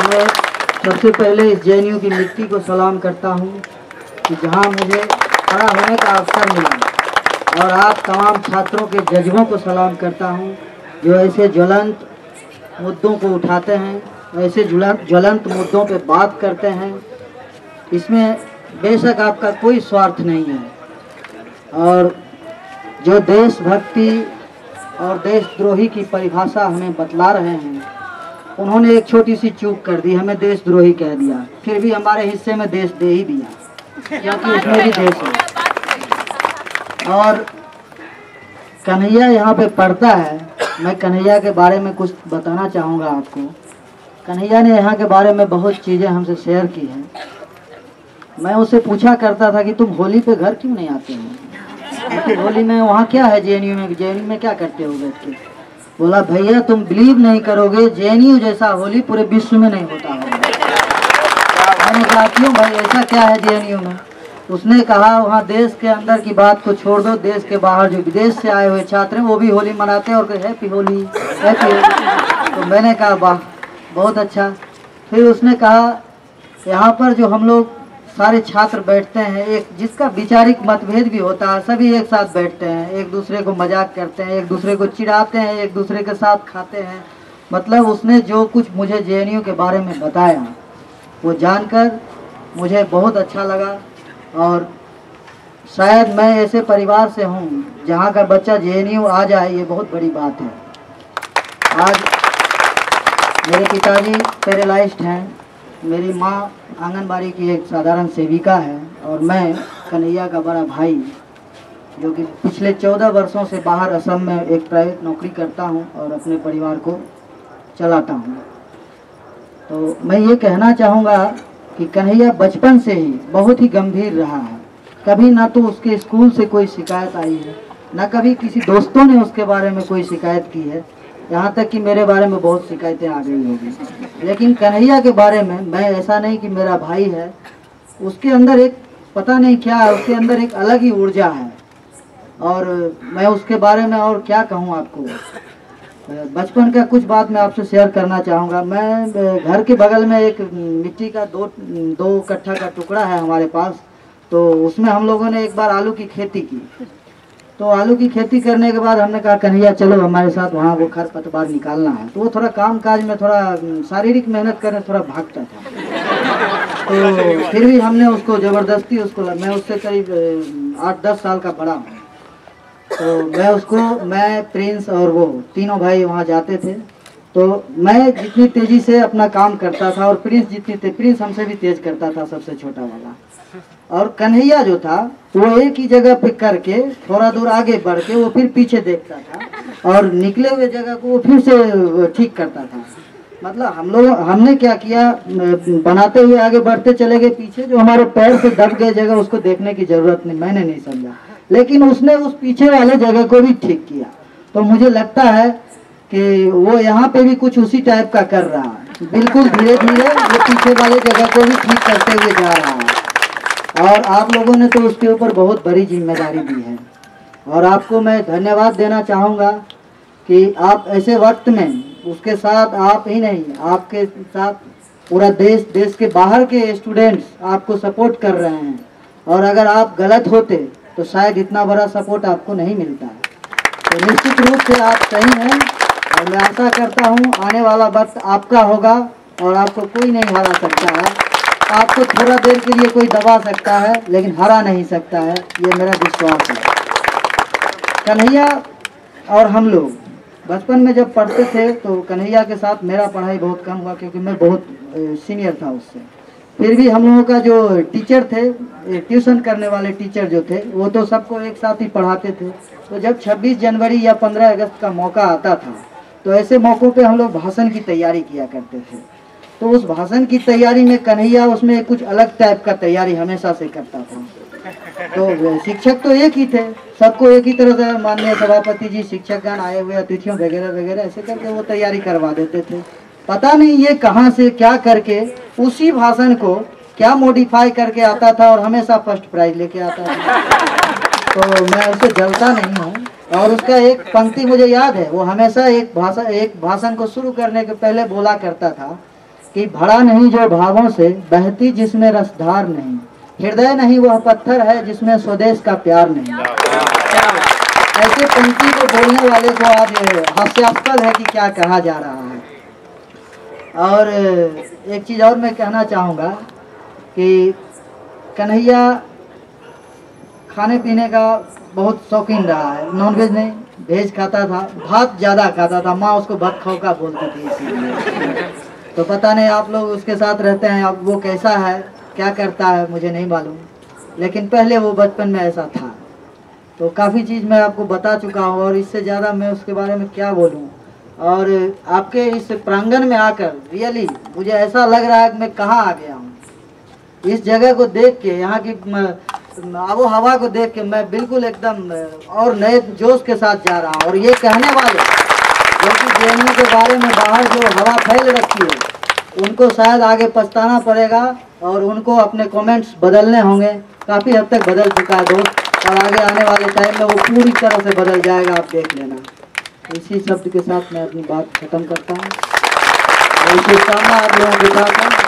मैं सबसे पहले इस जेएनयू की मिट्टी को सलाम करता हूँ कि जहाँ मुझे खड़ा होने का अवसर मिला, और आप तमाम छात्रों के जज्बों को सलाम करता हूँ जो ऐसे ज्वलंत मुद्दों को उठाते हैं, ऐसे ज्वलंत मुद्दों पे बात करते हैं। इसमें बेशक आपका कोई स्वार्थ नहीं है, और जो देशभक्ति और देशद्रोही की परिभाषा हमें बतला रहे हैं, उन्होंने एक छोटी सी चूक कर दी, हमें देशद्रोही कह दिया, फिर भी हमारे हिस्से में देश दे ही दिया, क्योंकि उसमें भी देश है। और कन्हैया यहाँ पे पढ़ता है। मैं कन्हैया के बारे में कुछ बताना चाहूँगा आपको। कन्हैया ने यहाँ के बारे में बहुत चीज़ें हमसे शेयर की हैं। मैं उससे पूछा करता था कि तुम होली पे घर क्यों नहीं आते हो, क्योंकि होली में वहाँ क्या है, जेएनयू में क्या करते हो बैठ के। बोला भैया तुम बिलीव नहीं करोगे, जेएनयू जैसा होली पूरे विश्व में नहीं होता है। मैंने कहा क्यों भाई, ऐसा क्या है जेएनयू में। उसने कहा वहाँ देश के अंदर की बात को छोड़ दो, देश के बाहर जो विदेश से आए हुए छात्र हैं वो भी होली मनाते हैं और कहते हैप्पी होली हैप्पी होली। तो मैंने कहा वाह बहुत अच्छा। फिर उसने कहा यहाँ पर जो हम लोग सारे छात्र बैठते हैं, एक जिसका वैचारिक मतभेद भी होता है, सभी एक साथ बैठते हैं, एक दूसरे को मजाक करते हैं, एक दूसरे को चिढ़ाते हैं, एक दूसरे के साथ खाते हैं। मतलब उसने जो कुछ मुझे जेएनयू के बारे में बताया वो जानकर मुझे बहुत अच्छा लगा। और शायद मैं ऐसे परिवार से हूँ जहाँ का बच्चा जेएनयू आ जाए, ये बहुत बड़ी बात है। आज मेरे पिताजी पैरालाइज्ड हैं, मेरी माँ आंगनबाड़ी की एक साधारण सेविका है, और मैं कन्हैया का बड़ा भाई जो कि पिछले 14 वर्षों से बाहर असम में एक प्राइवेट नौकरी करता हूँ और अपने परिवार को चलाता हूँ। तो मैं ये कहना चाहूँगा कि कन्हैया बचपन से ही बहुत ही गंभीर रहा है। कभी ना तो उसके स्कूल से कोई शिकायत आई है, ना कभी किसी दोस्तों ने उसके बारे में कोई शिकायत की है, यहाँ तक कि मेरे बारे में बहुत शिकायतें आ गई होगी। लेकिन कन्हैया के बारे में मैं ऐसा नहीं कि मेरा भाई है, उसके अंदर एक पता नहीं क्या है, उसके अंदर एक अलग ही ऊर्जा है। और मैं उसके बारे में और क्या कहूँ आपको। बचपन का कुछ बात मैं आपसे शेयर करना चाहूँगा। मैं घर के बगल में एक मिट्टी का दो कट्ठा का टुकड़ा है हमारे पास, तो उसमें हम लोगों ने एक बार आलू की खेती की। तो आलू की खेती करने के बाद हमने कहा कन्हैया चलो हमारे साथ, वहाँ वो खरपतवार निकालना है। तो वो थोड़ा काम काज में थोड़ा शारीरिक मेहनत करने थोड़ा भागता था, तो फिर भी हमने उसको ज़बरदस्ती मैं उससे करीब 8-10 साल का बड़ा हूँ। तो मैं प्रिंस और वो तीनों भाई वहाँ जाते थे। तो मैं जितनी तेज़ी से अपना काम करता था और प्रिंस हमसे भी तेज़ करता था, सबसे छोटा वाला। और कन्हैया जो था वो एक ही जगह पे करके थोड़ा दूर आगे बढ़ के वो फिर पीछे देखता था और निकले हुए जगह को वो फिर से ठीक करता था। मतलब हमने क्या किया, बनाते हुए आगे बढ़ते चले गए, पीछे जो हमारे पैर से दब गए जगह उसको देखने की जरूरत नहीं, मैंने नहीं समझा, लेकिन उसने उस पीछे वाले जगह को भी ठीक किया। तो मुझे लगता है कि वो यहाँ पे भी कुछ उसी टाइप का कर रहा है, बिल्कुल धीरे धीरे वो पीछे वाले जगह को भी ठीक करते हुए जा रहा है। और आप लोगों ने तो उसके ऊपर बहुत बड़ी जिम्मेदारी दी है, और आपको मैं धन्यवाद देना चाहूँगा कि आप ऐसे वक्त में उसके साथ, आप ही नहीं आपके साथ पूरा देश के बाहर के स्टूडेंट्स आपको सपोर्ट कर रहे हैं। और अगर आप गलत होते तो शायद इतना बड़ा सपोर्ट आपको नहीं मिलता है। तो निश्चित रूप से आप सही हैं, और मैं आशा करता हूँ आने वाला वक्त आपका होगा और आपको कोई नहीं हरा सकता है। आपको थोड़ा देर के लिए कोई दबा सकता है लेकिन हरा नहीं सकता है, ये मेरा विश्वास है। कन्हैया और हम लोग बचपन में जब पढ़ते थे तो कन्हैया के साथ मेरा पढ़ाई बहुत कम हुआ, क्योंकि मैं बहुत सीनियर था उससे। फिर भी हम लोगों का जो टीचर थे, ट्यूशन करने वाले टीचर जो थे, वो तो सबको एक साथ ही पढ़ाते थे। तो जब 26 जनवरी या 15 अगस्त का मौका आता था तो ऐसे मौक़ों पे हम लोग भाषण की तैयारी किया करते थे। तो उस भाषण की तैयारी में कन्हैया उसमें कुछ अलग टाइप का तैयारी हमेशा से करता था। तो शिक्षक तो एक ही थे, सबको एक ही तरह से माननीय सभापति जी, शिक्षकगण, आए हुए अतिथियों वगैरह वगैरह ऐसे करके वो तैयारी करवा देते थे। पता नहीं ये कहाँ से क्या करके उसी भाषण को क्या मॉडिफाई करके आता था और हमेशा फर्स्ट प्राइज लेके आता था। तो मैं उससे जलता नहीं हूँ। और उसका एक पंक्ति मुझे याद है, वो हमेशा एक भाषण को शुरू करने के पहले बोला करता था कि भरा नहीं जो भावों से, बहती जिसमें रसधार नहीं, हृदय नहीं वह पत्थर है जिसमें स्वदेश का प्यार नहीं। ऐसे पंक्ति को बोलने वाले को आज हास्यास्पद है कि क्या कहा जा रहा है। और एक चीज़ और मैं कहना चाहूँगा कि कन्हैया खाने पीने का बहुत शौकीन रहा है, नॉनवेज नहीं, वेज खाता था, भात ज़्यादा खाता था, माँ उसको भात खौका बोलती थी इसीलिए। तो पता नहीं आप लोग उसके साथ रहते हैं, अब वो कैसा है, क्या करता है मुझे नहीं मालूम, लेकिन पहले वो बचपन में ऐसा था। तो काफ़ी चीज़ मैं आपको बता चुका हूँ और इससे ज़्यादा मैं उसके बारे में क्या बोलूँ। और आपके इस प्रांगण में आकर रियली मुझे ऐसा लग रहा है कि मैं कहाँ आ गया हूँ। इस जगह को देख के, यहाँ की आबो हवा को देख के मैं बिल्कुल एकदम और नए जोश के साथ जा रहा हूँ। और ये कहने वाले जो कि जेएनयू के बारे में बाहर जो हवा फैल रखी है, उनको शायद आगे पछताना पड़ेगा और उनको अपने कमेंट्स बदलने होंगे। काफ़ी हद तक बदल चुका है दोस्त, और आगे आने वाले टाइम में वो पूरी तरह से बदल जाएगा, आप देख लेना। इसी शब्द के साथ मैं अपनी बात खत्म करता हूँ और शुभकामना आप लोगों के साथ।